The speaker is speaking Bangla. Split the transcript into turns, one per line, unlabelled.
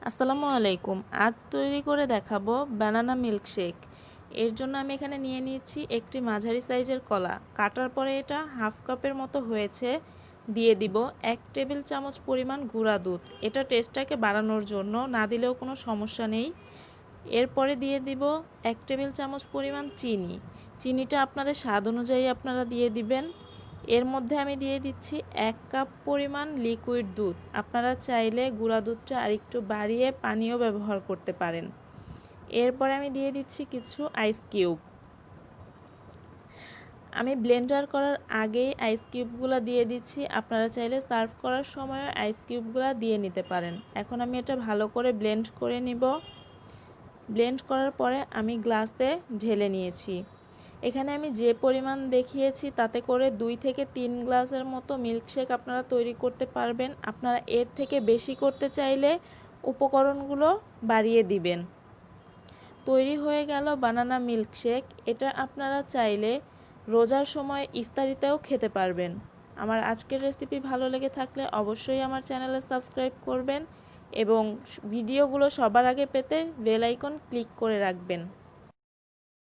আসসালামু আলাইকুম। আজ তৈরি করে দেখাবো বানানা মিল্কশেক। এর জন্য আমি এখানে নিয়ে নিয়েছি একটি মাঝারি সাইজের কলা। কাটার পরে এটা হাফ কাপের মতো হয়েছে। দিয়ে দিব 1 টেবিল চামচ পরিমাণ গুঁড়া দুধ। এটা টেস্টটাকে বাড়ানোর জন্য, না দিলেও কোনো সমস্যা নেই। এরপরে দিয়ে দিব 1 টেবিল চামচ পরিমাণ চিনি। চিনিটা আপনাদের স্বাদ অনুযায়ী আপনারা দিয়ে দিবেন। এর মধ্যে আমি দিয়ে দিচ্ছি 1 কাপ পরিমাণ লিকুইড দুধ। আপনারা চাইলে গুঁড়া দুধটা আরেকটু বাড়িয়ে পানিও ব্যবহার করতে পারেন। এরপরে আমি দিয়ে দিচ্ছি কিছু আইস কিউব। আমি ব্লেন্ডার করার আগেই আইস কিউবগুলো দিয়ে দিচ্ছি। আপনারা চাইলে সার্ভ করার সময় আইস কিউবগুলো দিয়ে নিতে পারেন। এখন আমি এটা ভালো করে ব্লেন্ড করে নিব। ব্লেন্ড করার পরে আমি গ্লাসে ঢেলে নিয়েছি। এখানে আমি যে পরিমাণ দেখিয়েছি তাতে করে 2 থেকে 3 গ্লাসের মতো মিল্কশেক আপনারা তৈরি করতে পারবেন। আপনারা এর থেকে বেশি করতে চাইলে উপকরণগুলো বাড়িয়ে দিবেন। তৈরি হয়ে গেল বানানা মিল্কশেক। এটা আপনারা চাইলে রোজার সময় ইফতারিতেও খেতে পারবেন। আমার আজকের রেসিপি ভালো লেগে থাকলে অবশ্যই আমার চ্যানেলে সাবস্ক্রাইব করবেন এবং ভিডিওগুলো সবার আগে পেতে বেল আইকন ক্লিক করে রাখবেন।